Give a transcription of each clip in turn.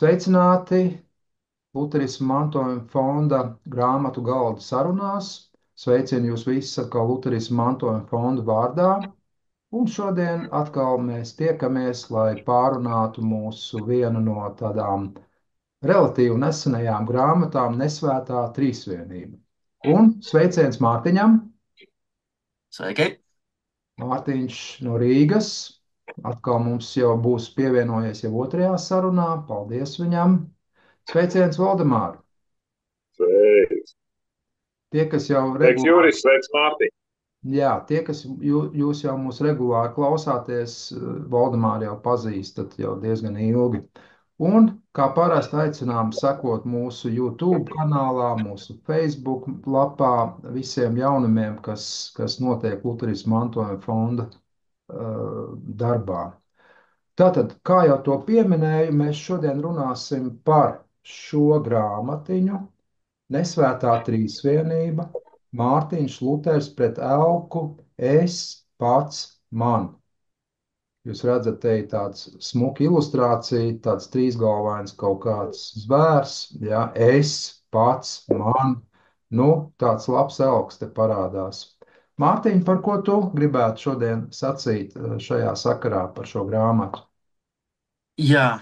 Sveicināti Lutherisma mantojuma fonda grāmatu galda sarunās. Sveicinu jūs visus atkal Lutherisma mantojuma fonda vārdā. Un šodien atkal mēs tiekamies, lai pārunātu mūsu vienu no tādām relatīvi nesenajām grāmatām Nesvētā Trīsvienība. Un sveiciens Mārtiņam. Sveiki! Mārtiņš no Rīgas. Atkal mums jau būs pievienojies jau otrajā sarunā. Paldies viņam! Sveiciens Valdemār! Sveiks, Tie, kas jau sveiks regulāri, Juris, sveiks Mārtiņ. jā, tie, kas jūs jau mūs regulāri klausāties, Valdemāru jau pazīstat jau diezgan ilgi. Un, kā parasti, aicinām sekot mūsu YouTube kanālā, mūsu Facebook lapā, visiem jaunumiem, kas notiek Lutherisma mantojuma fonda darbā. Tātad, kā jau to pieminēju, mēs šodien runāsim par šo grāmatiņu, Nesvētā Trīsvienība, Mārtiņš Luters pret elku, es pats man. Jūs redzat, te ir tāds smuka ilustrācija, tāds trīsgalvains kaut kāds zvērs, ja, es pats man. Nu, tāds labs elks te parādās. Mārtiņ, par ko tu gribētu šodien sacīt šajā sakarā par šo grāmatu? Jā,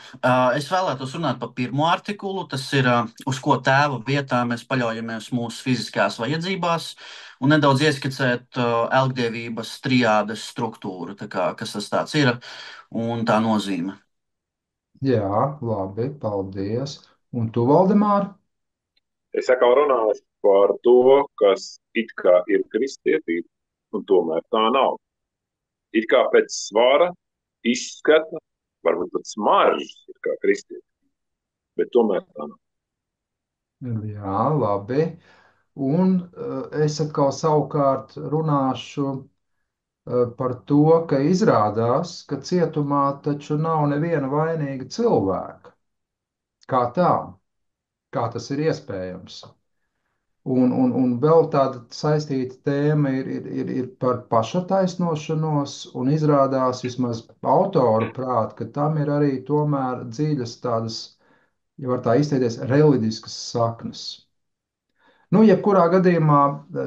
es vēlētos runāt par pirmo artikulu. Tas ir, uz ko tēva vietā mēs paļaujamies mūsu fiziskās vajadzībās, un nedaudz ieskicēt elgdevības trijādes struktūru, kas tas tāds ir un tā nozīme. Jā, labi, paldies. Un tu, Valdemār? Es atkal runāšu par to, kas it kā ir kristietība, un tomēr tā nav. It kā pēc svara, izskata, varbūt pat smaržas ir kā kristietība, bet tomēr tā nav. Jā, labi. Un es atkal savukārt runāšu par to, ka izrādās, ka cietumā taču nav neviena vainīga cilvēka. Kā tā? Kā tas ir iespējams? Un vēl tāda saistīta tēma ir par pašataisnošanos, un izrādās vismaz autoru prāt, ka tam ir arī tomēr dziļas tādas, ja var tā izteikties, reliģiskas saknes. Nu, jebkurā gadījumā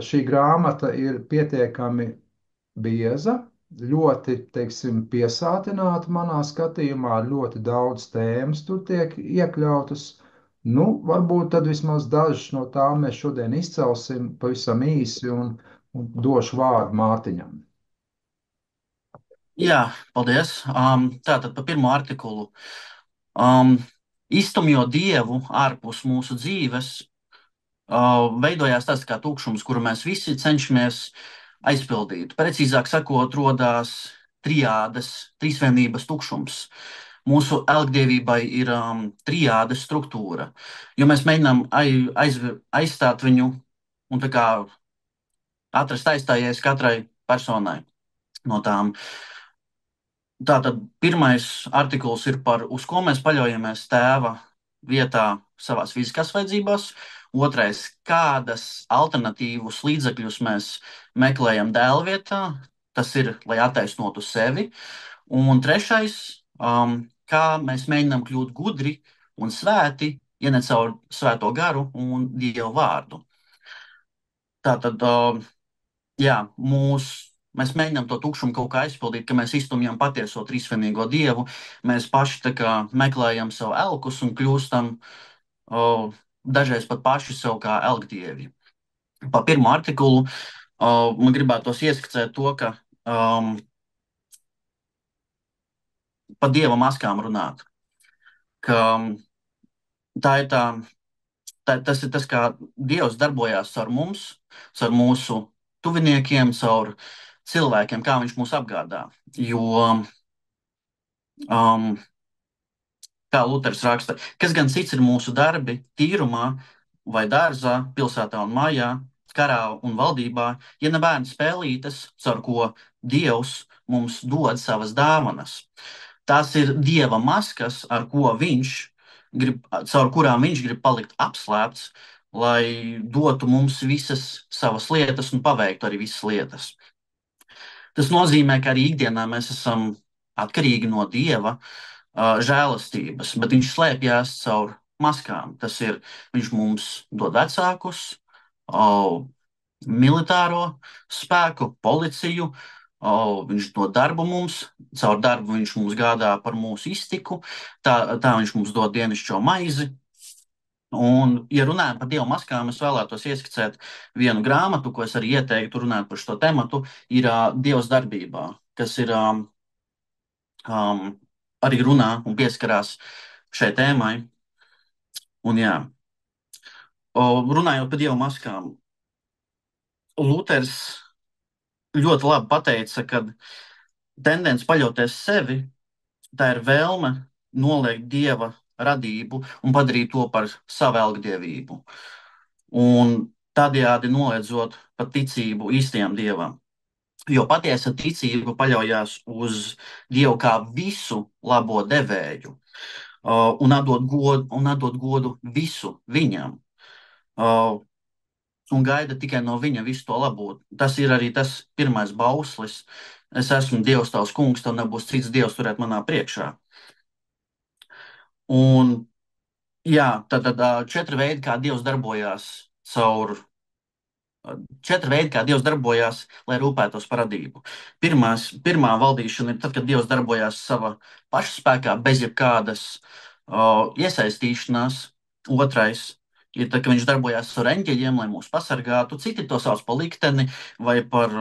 šī grāmata ir pietiekami bieza, ļoti, teiksim, piesātināta manā skatījumā, ļoti daudz tēmas tur tiek iekļautas. Nu, varbūt tad vismaz dažas no tām mēs šodien izcelsim pavisam īsi un došu vārdu Mārtiņam. Jā, paldies. Tātad par pirmo artikulu. Um, Iztumjot dievu ārpus mūsu dzīves, veidojās tas kā tukšums, kuru mēs visi cenšamies aizpildīt. Precīzāk sakot, radās trijādes, trīsvienības tukšums. Mūsu elgdevībai ir trijādes struktūra, jo mēs mēģinām aizstāt viņu un tā kā atrast aizstājies katrai personai no tām. Tātad pirmais artikls ir par, uz ko mēs paļaujamies tēva vietā savās fiziskās vajadzībās. Otrais, kādas alternatīvus līdzekļus mēs meklējam dēla vietā, tas ir, lai attaisnotu sevi. Un trešais, kā mēs mēģinām kļūt gudri un svēti, ienet caur svēto garu un dievu vārdu. Tātad, jā, mēs mēģinām to tukšumu kaut kā aizpildīt, ka mēs iztumjam patieso trīsvienīgo dievu. Mēs paši tā kā meklējam sev elkus un kļūstam dažreiz pat paši sev kā elgdievi. Pa pirmo artikulu man gribētos ieskicēt to, ka pa dieva maskām runāt. Ka tā ir tas ir tas, kā Dievs darbojās caur mums, caur mūsu tuviniekiem, caur cilvēkiem, kā viņš mūs apgādā. Jo, kā Luters raksta, kas gan cits ir mūsu darbi tīrumā vai dārzā, pilsētā un mājā, karā un valdībā, ja ne bērnu spēlītes, caur ko Dievs mums dod savas dāvanas. Tās ir Dieva maskas, caur kurām viņš grib palikt apslēpts, lai dotu mums visas savas lietas un paveiktu arī visas lietas. Tas nozīmē, ka arī ikdienā mēs esam atkarīgi no Dieva, žēlastības, bet viņš slēpjas caur maskām. Tas ir, viņš mums dod vecākus, militāro spēku, policiju. Viņš dod darbu mums, caur darbu viņš mums gādā par mūsu iztiku, tā viņš mums dod dienascho maizi. Un, ja runājam par dievu maskām, es vēlētos ieskicēt vienu grāmatu, ko es arī ieteiktu runāt par šo tematu, ir Dievs darbībā, kas ir um, arī runā un pieskarās šai tēmai. Un, jā, runājot par dievu maskām, Luters ļoti labi pateica, ka tendence paļauties sevi, tā ir vēlme noliegt dieva radību un padarīt to par savu elgdievību. Un tādējādi noliedzot pat ticību īstajam dievam. Jo patiesa ticība paļaujas uz Dievu kā visu labo devēju un atdot godu visu viņam. Un gaida tikai no viņa visu to labo. Tas ir arī tas pirmais bauslis. Es esmu Dievs, tavs kungs, tev nebūs cits dievs turēt manā priekšā. Un jā, tad četri veidi, kā Dievs darbojās caur. Četri veidi, kā Dievs darbojās, lai rūpētos par radību. Pirmā valdīšana ir tad, kad Dievs darbojās sava paša spēkā, bez jebkādas iesaistīšanās. Otrais ir tad, kad viņš darbojās ar eņģeļiem, lai mūs pasargātu. Citi to sauc par likteni vai par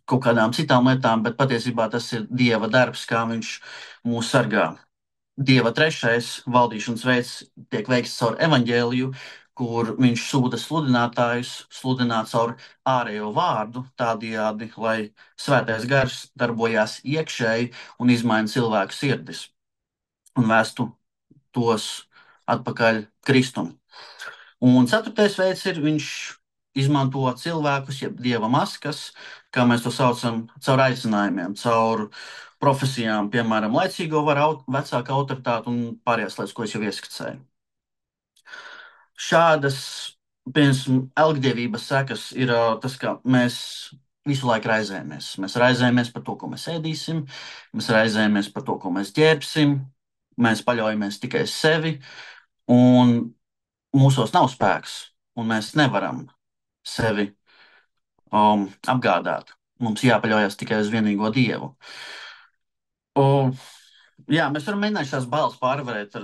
kaut kādām citām lietām, bet patiesībā tas ir Dieva darbs, kā viņš mūs sargā. Dieva trešais valdīšanas veids tiek veikts caur evaņģēliju, kur viņš sūta sludinātājus, sludināt caur ārējo vārdu, tādējādi, lai svētais gars darbojās iekšēji un izmaina cilvēku sirdis un vēstu tos atpakaļ Kristum. Un ceturtais veids ir, viņš izmanto cilvēkus, jeb dieva maskas, kā mēs to saucam, caur aicinājumiem, caur profesijām, piemēram, laicīgo varu, vecāku autoritāti un pārējās lietas, ko es jau ieskicēju. Šādas, piemēram, elgdevības sekas ir tas, ka mēs visu laiku raizējamies. Mēs raizējamies par to, ko mēs ēdīsim, mēs raizējamies par to, ko mēs ģērbsim, mēs paļaujamies tikai uz sevi, un mūsos nav spēks, un mēs nevaram sevi apgādāt. Mums jāpaļaujas tikai uz vienīgo Dievu. Jā, mēs varam mēģināt šās bailes pārvarēt,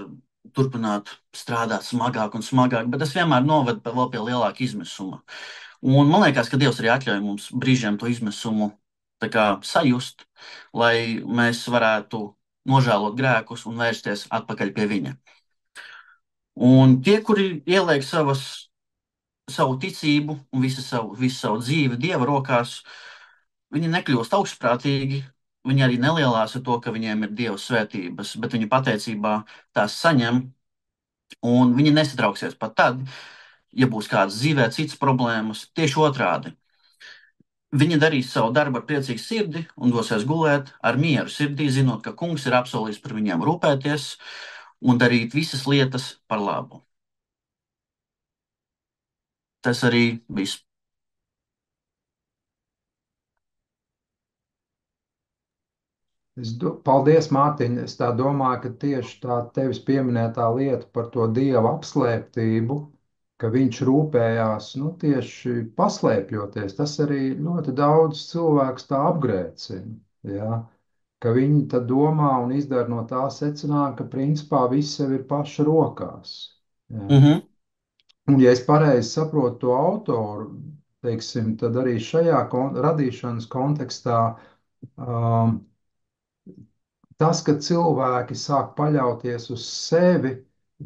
turpināt strādāt smagāk un smagāk, bet tas vienmēr noved vēl pie lielāka izmisuma. Un man liekas, ka Dievs arī atļauj mums brīžiem to izmisumu sajust, lai mēs varētu nožēlot grēkus un vērsties atpakaļ pie Viņa. Un tie, kuri ieliek savu ticību un visu savu dzīvi Dieva rokās, viņi nekļūst augstprātīgi. Viņi arī nelielās ar to, ka viņiem ir Dieva svētības, bet viņi pateicībā tās saņem, un viņi nesatrauksies pat tad, ja būs kādas dzīvē citas problēmas. Tieši otrādi. Viņi darīs savu darbu ar priecīgu sirdi un dosies gulēt ar mieru sirdī, zinot, ka Kungs ir apsolījis par viņiem rūpēties un darīt visas lietas par labu. Tas arī viss. Paldies, Mārtiņ. Es tā domāju, ka tieši tā tevis pieminētā lieta par to Dieva apslēptību, ka viņš rūpējās, tieši paslēpjoties, tas arī ļoti daudz cilvēks tā apgrēcina. Ja? Ka viņi tad domā un izdara no tā secinājumu, ka principā viss jau ir paša rokās. Ja? Un, ja es pareizi saprotu to autoru, teiksim, tad arī šajā radīšanas kontekstā tas, ka cilvēki sāk paļauties uz sevi,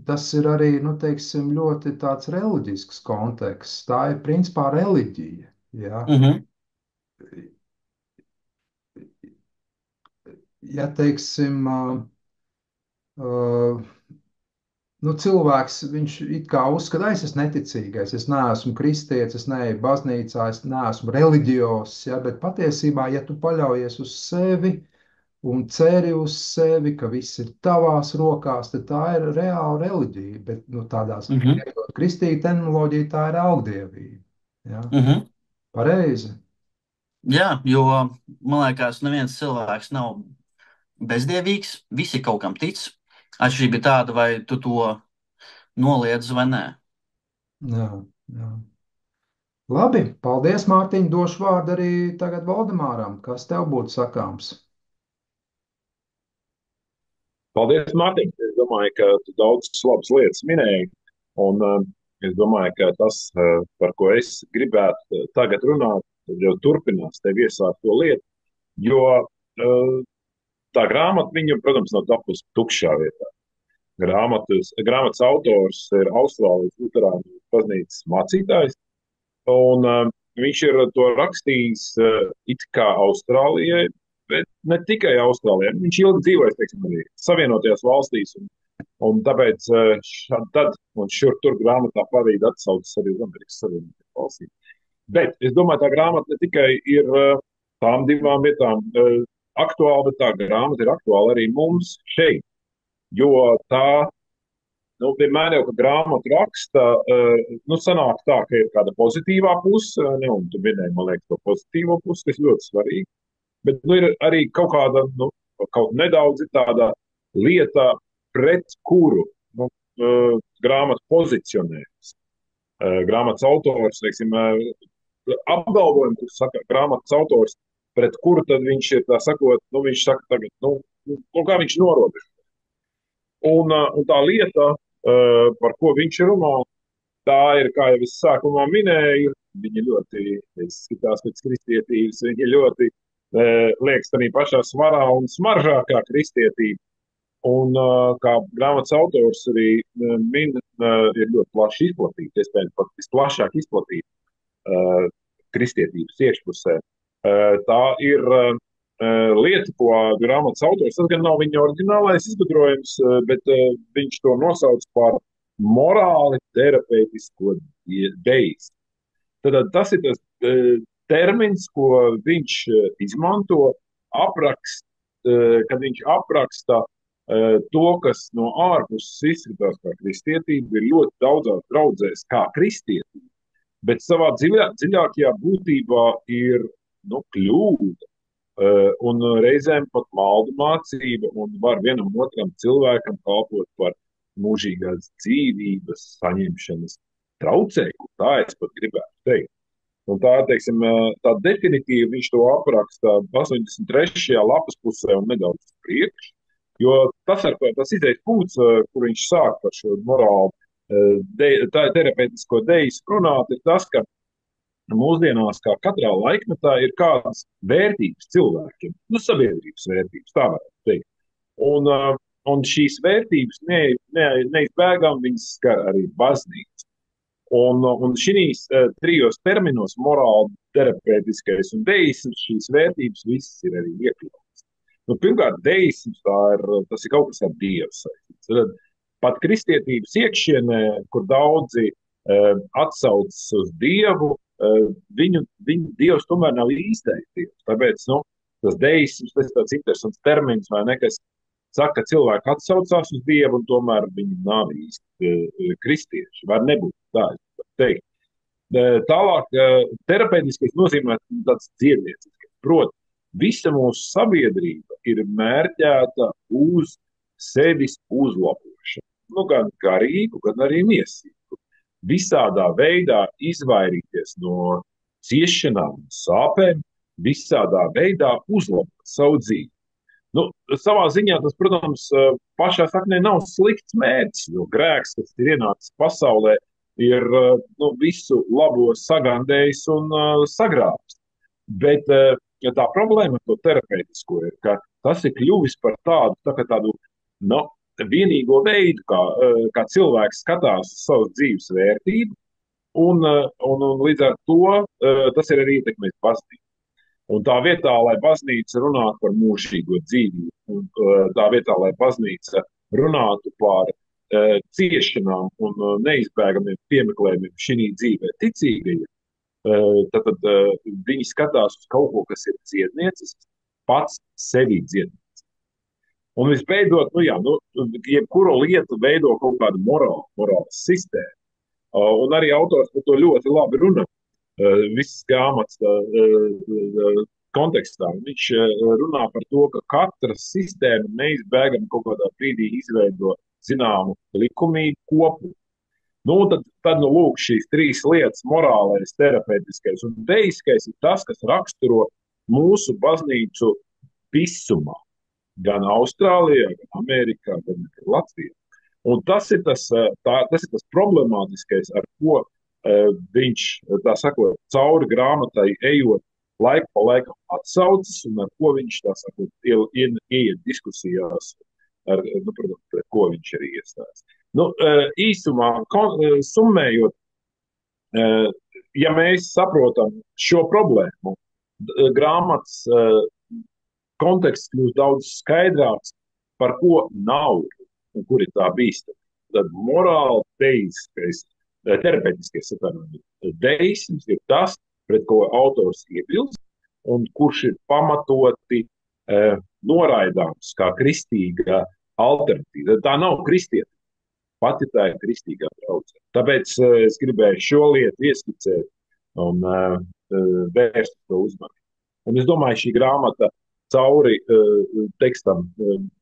tas ir arī, teiksim, ļoti tāds reliģisks konteksts. Tā ir principā reliģija. Ja, ja teiksim, cilvēks, viņš it kā uzskata, es esmu neticīgais, es neesmu kristietis, es neeju baznīcā, es neesmu reliģios, ja, bet patiesībā, ja tu paļaujies uz sevi, un ceri uz sevi, ka viss ir tavās rokās, tad tā ir reāla reliģija. Bet tādās kristīgā terminoloģija tā ir augdievība. Ja? Pareizi. Jā, jo man liekas, neviens cilvēks nav bezdievīgs, visi kaut kam tic. Atšķirība ir tāda, vai tu to noliedz vai nē. Jā, jā. Labi, paldies, Mārtiņ. Došu vārdu arī tagad Valdemāram. Kas tev būtu sakāms? Paldies, Mārtiņ. Es domāju, ka tu daudzas labas lietas minēji. Un es domāju, ka tas, par ko es gribētu tagad runāt, jau turpinās tev iesākt to lietu. Jo tā grāmata, viņa, protams, nav tapusi tukšā vietā. Grāmatas autors ir Austrālijas Luterāņu baznīcas mācītājs. Un viņš ir to rakstījis it kā Austrālijai, bet ne tikai Austrālijai. Viņš ilgi dzīvojas, teiksim, arī Savienotajās valstīs. Un tāpēc tad un šur tur grāmatā pavīd atsaucas arī uz Amerikas Savienotajām valstīm. Bet es domāju, tā grāmata ne tikai ir tām divām vietām aktuāla, bet tā grāmata ir aktuāla arī mums šeit. Jo tā vienmēr jau, kad grāmatu raksta, sanāk tā, ka ir kāda pozitīvā puse, un tu minēji, man liekas, to pozitīvo pusi, kas ļoti svarīgi, bet ir arī kaut kāda, kaut nedaudz ir tāda lieta, pret kuru grāmata pozicionējas. Grāmatas autors, teiksim, apgalvojumi, kur saka grāmatas autors, pret kuru tad viņš ir, tā sakot, viņš saka tagad, kā viņš norobežo. Un tā lieta, par ko viņš runā, tā ir, kā jau es sākumā minēju, viņa ļoti izskatās pēc kristietības, viņa ļoti liekas arī pašā svarā un smaržā kā kristietība. Un kā grāmatas autors arī min, ir ļoti plaši izplatīta, iespējams pat visplašāk izplatīta kristietības iekšpusē. Tā ir lieta, ko grāmatas autors, tas gan nav viņa oriģinālais izgudrojums, bet viņš to nosauc par morāli terapeitisko deismu. Tad tas ir tas termins, ko viņš izmanto, kad viņš apraksta to, kas no ārpuses izskatās kā kristietība, ir ļoti daudzās draudzēs kā kristietība, bet savā dziļākajā būtībā ir kļūda. Un reizēm pat maldu mācība, un var vienam otram cilvēkam kalpot par mūžīgās dzīvības saņemšanas traucējumu. Tā es pat gribētu teikt. Un tā, teiksim, tā definitīvi viņš to apraksta 83. lapas pusē un nedaudz uz priekšu, jo tas izējas punkts, kur viņš sāk par šo morālu terapeitisko deismu runāt, ir tas, ka mūsdienās, kā katrā laikmetā, ir kādas vērtības cilvēkiem, sabiedrības vērtības, tā varētu teikt. Un šīs vērtības neizbēgami viņas skar arī baznīcu. Un šīs trijos terminos, morāli, terapeitiskais un deisms, šīs vērtības visas ir arī iekļautas. Pirmkārt, deisms tas ir kaut kas ar Dievu saistīts. Pat kristietības iekšienē, kur daudzi atsaucas uz Dievu, viņu Dievs tomēr nav īstais Dievs. Tāpēc tas deisms, tas ir tāds interesants termins, vai ne, kas saka, ka cilvēki atsaucās uz Dievu un tomēr viņi nav īsti kristieši. Var nebūt tā, es teikt. Tālāk, terapeitiskais nozīmē tāds dziednieciskais. Proti, visa mūsu sabiedrība ir mērķēta uz sevis uzlabošanu. Gan garīgu, gan arī miesīgu. Visādā veidā izvairīties no ciešanām un sāpēm, visādā veidā uzlabot savu dzīvi. Savā ziņā tas, protams, pašā saknē nav slikts mērķis, jo grēks, kas ir ienācis pasaulē, ir visu labo sagandējis un sagrābis. Bet tā problēma ar to terapeitisko ir, ka tas ir kļuvis par tādu vienīgo veidu, kā cilvēks skatās uz savu dzīves vērtību, un līdz ar to tas ir arī ietekmējis baznīcu. Un tā vietā, lai baznīca runātu par mūžīgo dzīvību, un tā vietā, lai baznīca runātu par ciešanām un neizbēgamiem piemeklējumiem šī dzīvē ticīgajiem, tad viņi skatās uz kaut ko, kas ir dziedniecisks, pats sevi dziedniecisks. Un visbeidzot, jebkuru lietu veido kaut kāda morāla sistēma. Un arī autors par to ļoti labi runā. Visas grāmatas kontekstā. Viņš runā par to, ka katra sistēma neizbēgami kaut kādā brīdī izveido zināmu likumību kopumu. Nu, tad nu, lūk, šīs trīs lietas, morālais, terapeitiskais un deiskais, ir tas, kas raksturo mūsu baznīcu visumā. Gan Austrālijā, gan Amerikā, gan Latvijā. Un tas ir tas problemātiskais, ar ko viņš, tā sakot, cauri grāmatai ejot, laiku pa laikam atsaucas, un ar ko viņš, tā sakot, ieiet diskusijās, protams, pret ko viņš arī iestājas. Nu, īsumā, summējot, ja mēs saprotam šo problēmu, grāmatas konteksts kļūst daudz skaidrāks, par ko nav un kur ir tā bīstama. Tad morāli teiskais, terapeitiskais deisms ir tas, pret ko autors iebilst, un kurš ir pamatoti noraidāms kā kristīga alternatīva. Tā nav kristieta, pati tā ir kristīgā draudzene. Tāpēc es gribēju šo lietu ieskicēt un vērst to uzmanību. Un es domāju, šī grāmata cauri tekstam,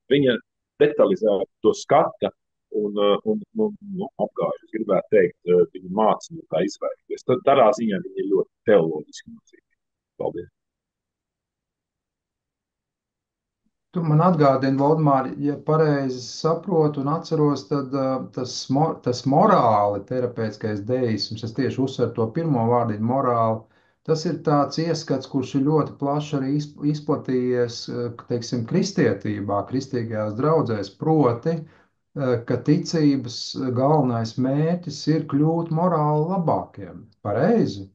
viņa detalizēti to skata un apgāž. Es gribētu teikt, viņa māca no tā izvairīties. Tādā ziņā viņa ir ļoti teoloģiski nozīmīga. Paldies! Tu man atgādini, Valdemār, ja pareizi saprotu un atceros, tad tas morāli terapeitiskais deisms, es tieši uzsveru to pirmo vārdiņu morāli, tas ir tāds ieskats, kurš ir ļoti plaši arī izplatījies, teiksim, kristietībā, kristīgajās draudzēs, proti, ka ticības galvenais mērķis ir kļūt morāli labākiem. Pareizi?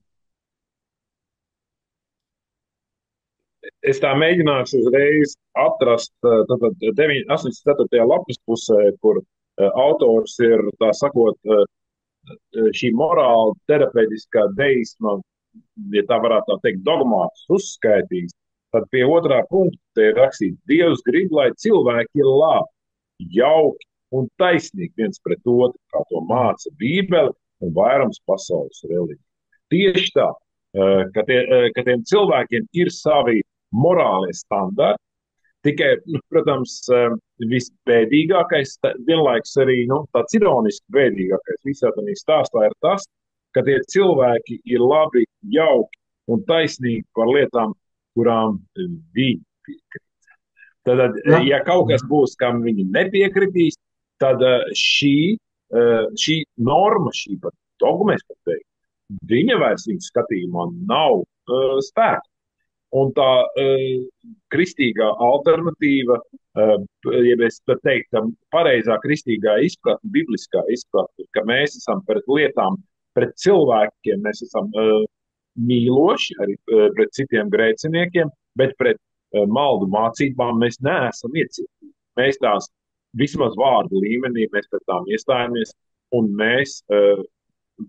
Es tā mēģināšu uzreiz atrast 84. lapas pusē, kur autors ir, tā sakot, šī morāla terapeitiskā deisma, ja tā varētu tā teikt, dogmātus uzskaitījis. Tad pie otrā punkta ir rakstīts, Dievs grib, lai cilvēki ir labi, jauki un taisnīgi viens pret otru, kā to māca Bībele un vairums pasaules reliģija. Tieši tā, ka tiem cilvēkiem ir savi morālie standarti, tikai, protams, visbēdīgākais, vienlaikus arī tāds ironiski bēdīgākais visā tajā stāstā ir tas, ka tie cilvēki ir labi, jauki un taisnīgi par lietām, kurām viņi piekrīt. Tad, ja kaut kas būs, kam viņi nepiekritīs, tad šī norma, šī pat dogma, es pat teiktu, viņa vairs viņu skatījumā nav spēka. Un tā kristīgā alternatīva, ja mēs teiktu, pareizā kristīgā izpratne, bibliskā izpratne, ka mēs esam pret lietām, pret cilvēkiem, mēs esam mīloši arī pret citiem grēciniekiem, bet pret maldu mācībām mēs neesam iecietīgi. Mēs tās vismaz vārdu līmenī, mēs pret tām iestājamies un mēs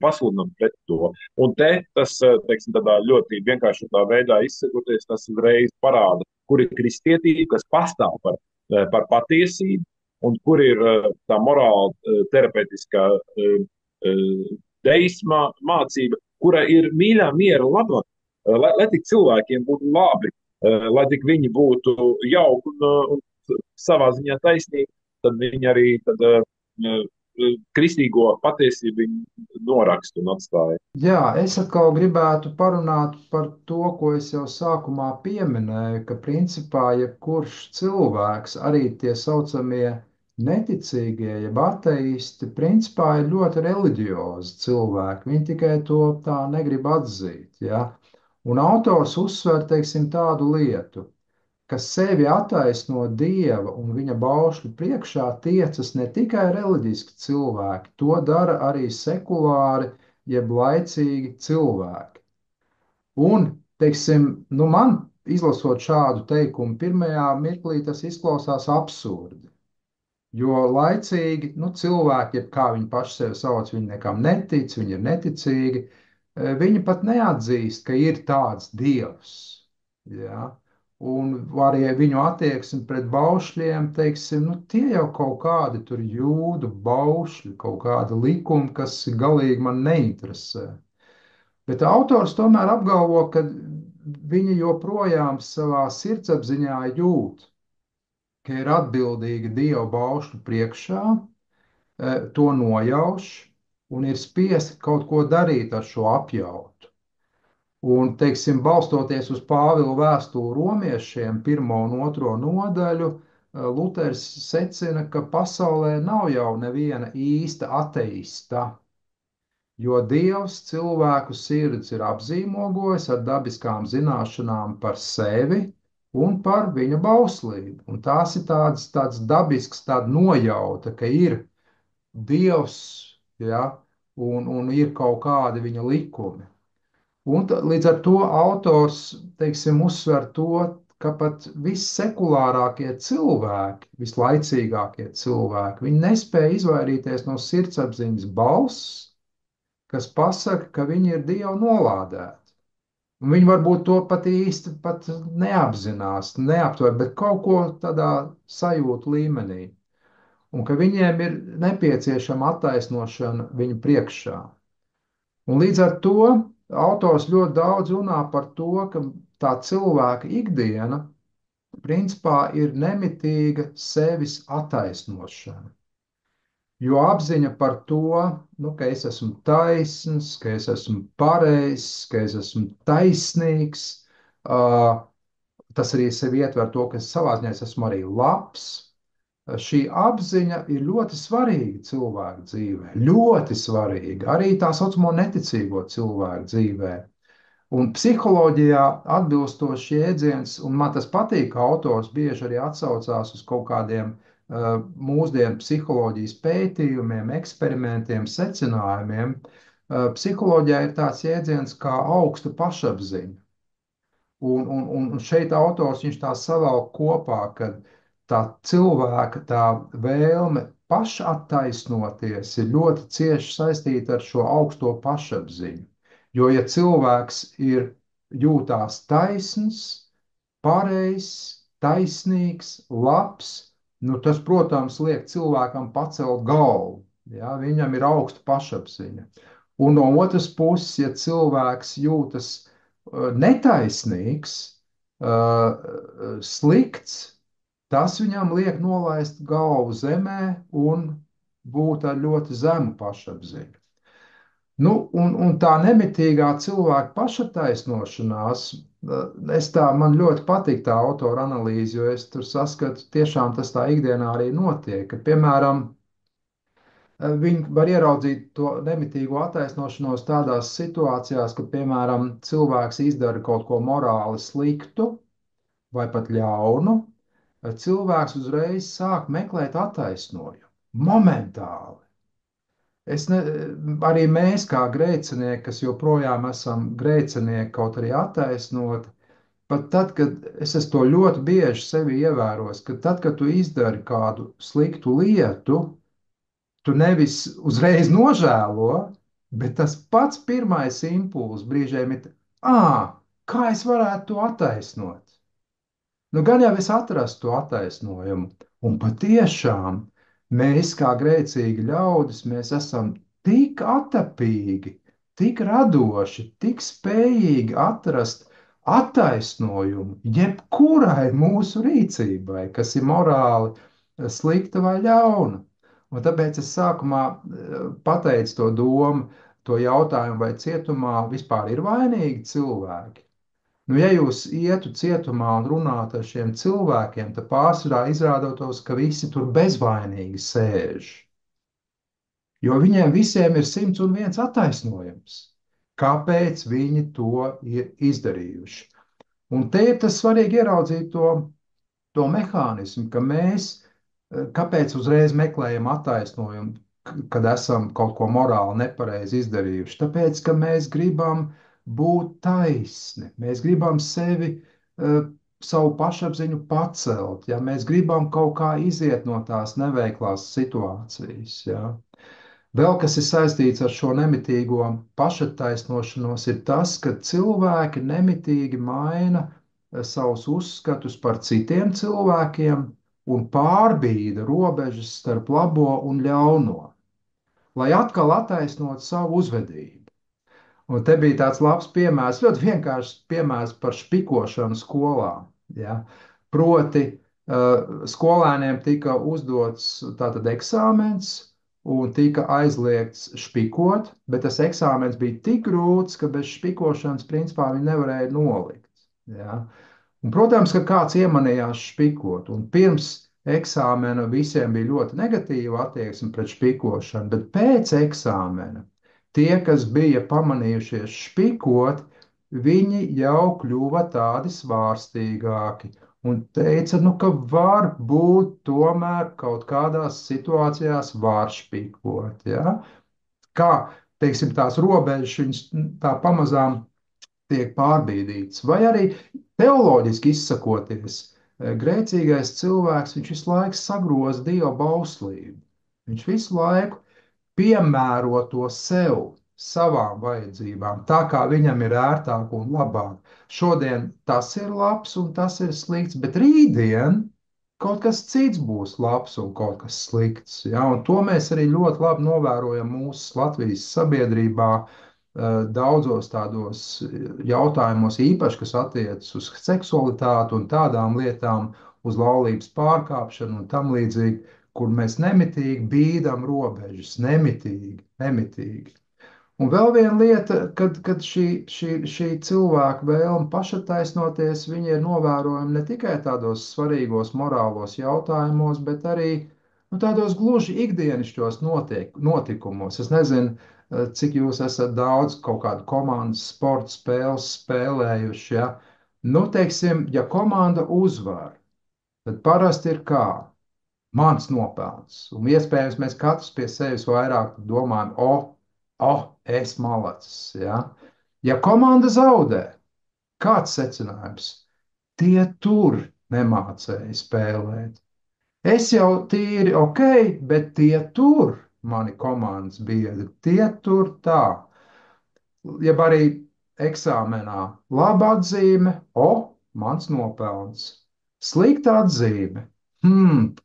pasludinām pret to. Un tas, teiksim, tādā ļoti vienkāršotā veidā izsakoties, tas uzreiz parāda, kur ir kristietība, kas pastāv par patiesību, un kur ir tā morāla terapeitiskā deisma mācība, kura ir mīļā miera laba, lai tik cilvēkiem būtu labi, lai tik viņi būtu jauki un savā ziņā taisnīgi, tad viņi arī kristīgo patiesību noraksta un atstāja. Jā, es atkal gribētu parunāt par to, ko es jau sākumā pieminēju, ka principā jebkurš cilvēks, arī tie saucamie neticīgie, jeb ateisti, principā ir ļoti reliģiozi cilvēki. Viņi tikai to tā negrib atzīt. Ja? Un autors uzsver, teiksim, tādu lietu, ka sevi attaisno Dieva un viņa baušļu priekšā tiecas ne tikai reliģiski cilvēki, to dara arī sekulāri, jeb laicīgi cilvēki. Un, teiksim, man izlasot šādu teikumu, pirmajā mirklī tas izklausās absurdi. Jo laicīgi cilvēki, jeb kā viņi paši sevi sauc, viņi nekam netic, viņi ir neticīgi, viņi pat neatzīst, ka ir tāds Dievs. Ja? Un arī viņu attieksmi pret baušļiem, teiksim, tie jau kaut kādi tur jūdu baušļi, kaut kādi likumi, kas galīgi man neinteresē. Bet autors tomēr apgalvo, ka viņi joprojām savā sirdsapziņā jūt, ka ir atbildīgi Dieva baušļu priekšā, to nojauš un ir spiesti kaut ko darīt ar šo apjautu. Un, teiksim, balstoties uz Pāvila vēstuli romiešiem, 1. un 2. nodaļu, Luters secina, ka pasaulē nav jau neviena īsta ateista, jo Dievs cilvēku sirds ir apzīmogojis ar dabiskām zināšanām par sevi un par viņa bauslību. Un tās ir tāds dabisks, tāda nojauta, ka ir Dievs, ja, un ir kaut kādi viņa likumi. Un līdz ar to autors, teiksim, uzsver to, ka pat vissekulārākie cilvēki, vislaicīgākie cilvēki, viņi nespēja izvairīties no sirdsapziņas balss, kas pasaka, ka viņi ir Dievu nolādēti. Un viņi varbūt to pat īsti pat neapzinās, neaptver, bet kaut ko tādā sajūtu līmenī. Un ka viņiem ir nepieciešama attaisnošana viņu priekšā. Un līdz ar to autors ļoti daudz runā par to, ka tā cilvēka ikdiena principā ir nemitīga sevis attaisnošana. Jo apziņa par to, nu, ka es esmu taisns, ka es esmu pareizs, ka es esmu taisnīgs, tas arī sevi ietver to, ka savā ziņā es esmu arī labs. Šī apziņa ir ļoti svarīga cilvēku dzīvē, ļoti svarīga arī tā saucamo neticīgo cilvēku dzīvē. Un psiholoģijā atbilstošs jēdziens, un man tas patīk, ka autors bieži arī atsaucās uz kaut kādiem mūsdienu psiholoģijas pētījumiem, eksperimentiem, secinājumiem. Psiholoģijā ir tāds jēdziens kā augsta pašapziņa. Un šeit autors viņš tā savelk kopā, ka tā cilvēka tā vēlme pašattaisnoties ir ļoti cieši saistīta ar šo augsto pašapziņu. Jo, ja cilvēks jūtās taisns, pareizs, taisnīgs, labs, nu tas, protams, liek cilvēkam pacelt galvu. Ja? Viņam ir augsta pašapziņa. Un no otras puses, ja cilvēks jūtas netaisnīgs, slikts, tas viņam liek nolaist galvu zemē un būt ar ļoti zemu pašapziņu. Nu, un tā nemitīgā cilvēka pašataisnošanās, man ļoti patīk tā autora analīze, jo es tur saskatu, tiešām tas tā ikdienā arī notiek, ka, piemēram, viņi var ieraudzīt to nemitīgo attaisnošanos tādās situācijās, kad, piemēram, cilvēks izdara kaut ko morāli sliktu vai pat ļaunu. Cilvēks uzreiz sāk meklēt attaisnojumu. Momentāli. Arī mēs, kā grēcinieki, kas joprojām esam grēcinieki, kaut arī attaisnoti, pat tad, kad es to ļoti bieži sevi ievēros, ka tad, kad tu izdari kādu sliktu lietu, tu nevis uzreiz nožēlo, bet tas pats pirmais impulss brīžiem ir, kā es varētu to attaisnot? Nu, gan jau es atrastu to attaisnojumu, un patiešām mēs, kā grēcīgi ļaudis, mēs esam tik atapīgi, tik radoši, tik spējīgi atrast attaisnojumu jebkurai mūsu rīcībai, kas ir morāli slikta vai ļauna. Un tāpēc es sākumā pateicu to domu, to jautājumu, vai cietumā vispār ir vainīgi cilvēki. Nu, ja jūs ietu cietumā un runātu ar šiem cilvēkiem, tad pārsvarā izrādotos, ka visi tur bezvainīgi sēž. Jo viņiem visiem ir 101 attaisnojums, kāpēc viņi to ir izdarījuši. Un te ir tas svarīgi ieraudzīt to mehānismu, ka mēs, kāpēc uzreiz meklējam attaisnojumu, kad esam kaut ko morāli nepareizi izdarījuši? Tāpēc, ka mēs gribam būt taisni, mēs gribam savu pašapziņu pacelt, ja mēs gribam kaut kā iziet no tās neveiklās situācijas. Ja. Vēl kas ir saistīts ar šo nemitīgo pašattaisnošanos, ir tas, ka cilvēki nemitīgi maina savus uzskatus par citiem cilvēkiem un pārbīda robežas starp labo un ļauno, lai atkal attaisnotu savu uzvedību. Un te bija tāds labs piemērs, ļoti vienkāršs piemērs par špikošanu skolā. Ja? Proti, skolēniem tika uzdots tātad eksāmens un tika aizliegts špikot, bet tas eksāmens bija tik grūts, ka bez špikošanas principā viņi nevarēja nolikt. Ja? Un, protams, ka kāds iemanījās špikot, un pirms eksāmena visiem bija ļoti negatīva attieksme pret špikošanu, bet pēc eksāmena tie, kas bija pamanījušies špikot, viņi jau kļuva tādi svārstīgāki un teica, nu, ka var būt tomēr kaut kādās situācijās var špikot. Ja? Kā, teiksim, tās robežas, viņas tā pamazām tiek pārbīdīts. Vai arī teoloģiski izsakoties, grēcīgais cilvēks, viņš visu laiku sagroza Dieva bauslību. Viņš visu laiku piemēro to sev, savām vajadzībām, tā kā viņam ir ērtāk un labāk. Šodien tas ir labs un tas ir slikts, bet rītdien kaut kas cits būs labs un kaut kas slikts. Ja? Un to mēs arī ļoti labi novērojam mūsu Latvijas sabiedrībā, daudzos tādos jautājumos, īpaši, kas attiecas uz seksualitāti un tādām lietām, uz laulības pārkāpšanu un tam līdzīgi, kur mēs nemitīgi bīdam robežas, nemitīgi, nemitīgi. Un vēl viena lieta, kad šī cilvēka vēlme pašataisnoties, viņa ir novērojama ne tikai tādos svarīgos morālos jautājumos, bet arī nu, tādos gluži ikdienišķos notikumos. Es nezinu, cik jūs esat daudz kaut kādu komandas sporta spēles spēlējuši. Ja? Nu, teiksim, ja komanda uzvar, tad parasti ir kā? Mans nopelns. Un iespējams, mēs katrs pie sevis vairāk domājam, es malacis. Ja? Ja komanda zaudē, kāds secinājums? Tie tur nemācēja spēlēt. Es jau tīri ok, bet tie tur, mani komandas biedri, tie tur tā. Jeb arī eksāmenā laba atzīme, mans nopelns. Slikta atzīme,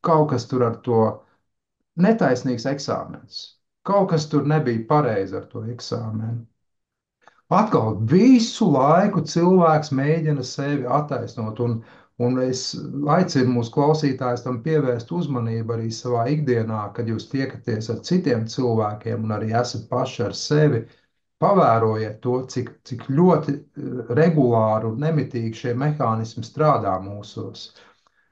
kaut kas tur ar to netaisnīgs eksāmens. Kaut kas tur nebija pareizi ar to eksāmenu. Atkal visu laiku cilvēks mēģina sevi attaisnot, un es aicinu mūsu klausītājus tam pievērst uzmanību arī savā ikdienā, kad jūs tiekaties ar citiem cilvēkiem un arī esat paši ar sevi. Pavērojiet to, cik ļoti regulāri un nemitīgi šie mehānismi strādā mūsos.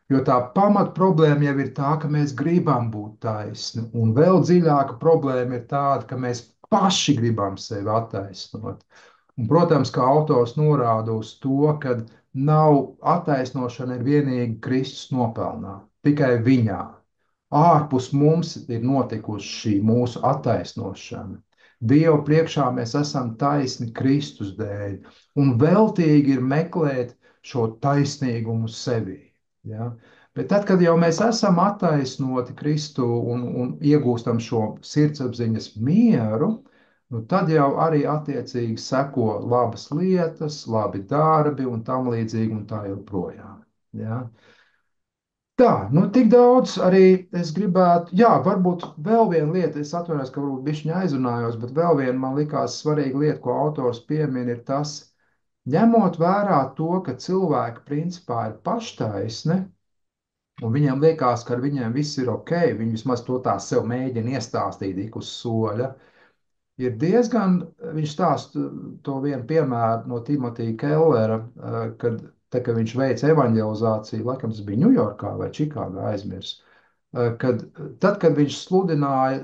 Jo tā pamat problēma jau ir tā, ka mēs gribam būt taisni, un vēl dziļāka problēma ir tāda, ka mēs paši gribam sevi attaisnot. Un, protams, kā autors norāda uz to, ka nav attaisnošana ir vienīgi Kristus nopelnā, tikai viņā. Ārpus mums ir notikusi šī mūsu attaisnošana. Dieva priekšā mēs esam taisni Kristus dēļ, un veltīgi ir meklēt šo taisnīgumu sevī. Ja? Bet tad, kad jau mēs esam attaisnoti Kristu un iegūstam šo sirdsapziņas mieru, nu tad jau arī attiecīgi seko labas lietas, labi darbi un tam līdzīgi un tā joprojām. Ja? Tā, nu tik daudz arī es gribētu, jā, varbūt vēl viena lieta, es atvainojos, ka varbūt bišķiņa aizrunājos, bet vēl viena man likās svarīga lieta, ko autors piemin, ir tas, ņemot vērā to, ka cilvēki principā ir paštaisni, un viņiem liekas, ka ar viņiem viss ir ok, viņi vismaz to tā sev mēģina iestāstīt ik uz soļa, ir diezgan, viņš stāsta to vienu piemēru no Timotija Kellera, kad viņš veica evanģelizāciju, laikam tas bija Ņujorkā vai Čikāgā aizmirs, tad, kad viņš sludināja,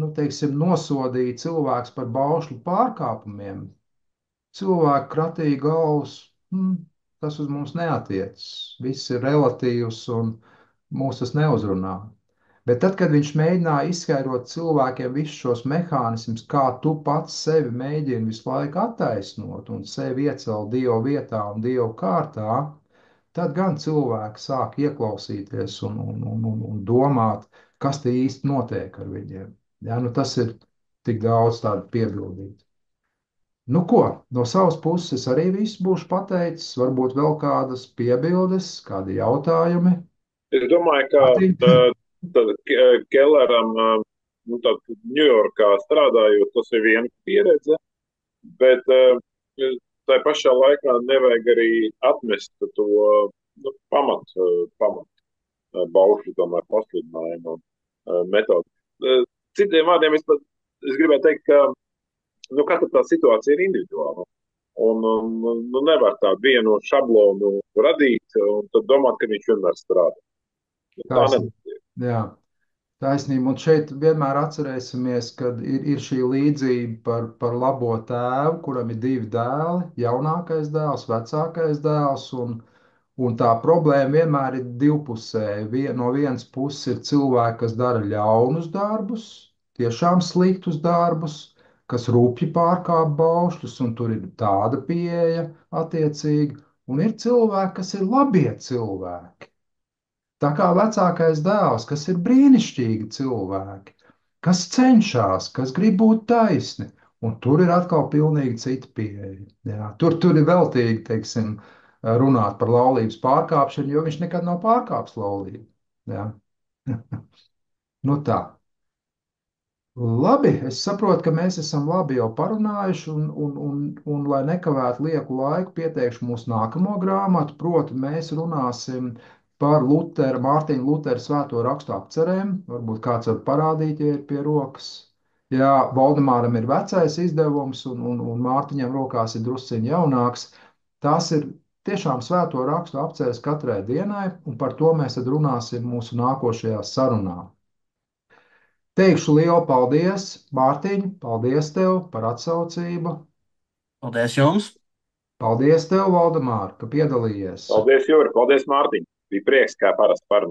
nu, teiksim, nosodīja cilvēks par baušļu pārkāpumiem, cilvēki kratīja galvas, tas uz mums neatiecas, viss ir relatīvs un mūs tas neuzrunā. Bet tad, kad viņš mēģināja izskaidrot cilvēkiem visus šos mehānismus, kā tu pats sevi mēģini visu laiku attaisnot un sevi iecelt Dieva vietā un Dieva kārtā, tad gan cilvēki sāk ieklausīties un domāt, kas te īsti notiek ar viņiem. Ja, nu tas ir tik daudz tādu piebildīt. Nu ko, no savas puses arī viss būšu pateicis, varbūt vēl kādas piebildes, kādi jautājumi. Es domāju, ka Kelleram, Ņujorkā strādājot, tas ir viena pieredze. Bet tā pašā laikā nevajag arī atmest to pamatu baušļu tomēr pasludinājumu metodi. Citiem vārdiem es gribēju teikt, ka katra tā situācija ir individuāla. Un nu, nevar tādu vienu šablonu radīt un tad domāt, ka viņš vienmēr strādā. Tā Taisnība. nenotiek. Jā, taisnība. Un šeit vienmēr atcerēsimies, ka ir šī līdzība par labo tēvu, kuram ir divi dēli, jaunākais dēls, vecākais dēls. Un tā problēma vienmēr ir divpusēja. No vienas puses ir cilvēki, kas dara ļaunus darbus, tiešām sliktus darbus, kas rupji pārkāpj baušļus, un tur ir tāda pieeja attiecīgi. Un ir cilvēki, kas ir labie cilvēki. Tā kā vecākais dēls, kas ir brīnišķīgi cilvēki, kas cenšas, kas grib būt taisni, un tur ir atkal pilnīgi cita pieeja. Jā, tur ir veltīgi, teiksim, runāt par laulības pārkāpšanu, jo viņš nekad nav pārkāpis laulību. Jā. Nu tā. Labi, es saprotu, ka mēs esam labi jau parunājuši, un lai nekavētu lieku laiku, pieteikšu mūsu nākamo grāmatu. Proti, mēs runāsim par Mārtiņa Lutera svēto rakstu apcerēm. Varbūt kāds var parādīt, ja ir pie rokas. Jā, Valdemāram ir vecais izdevums, un Mārtiņam rokās ir drusciņš jaunāks. Tās ir tiešām svēto rakstu apceres katrai dienai, un par to mēs tad runāsim mūsu nākošajā sarunā. Teikšu lielu paldies, Mārtiņ, paldies tev par atsaucību. Paldies jums! Paldies tev, Valdemār, ka piedalījies. Paldies, Jūri, paldies, Mārtiņ. Bija prieks, kā parasti parunāt.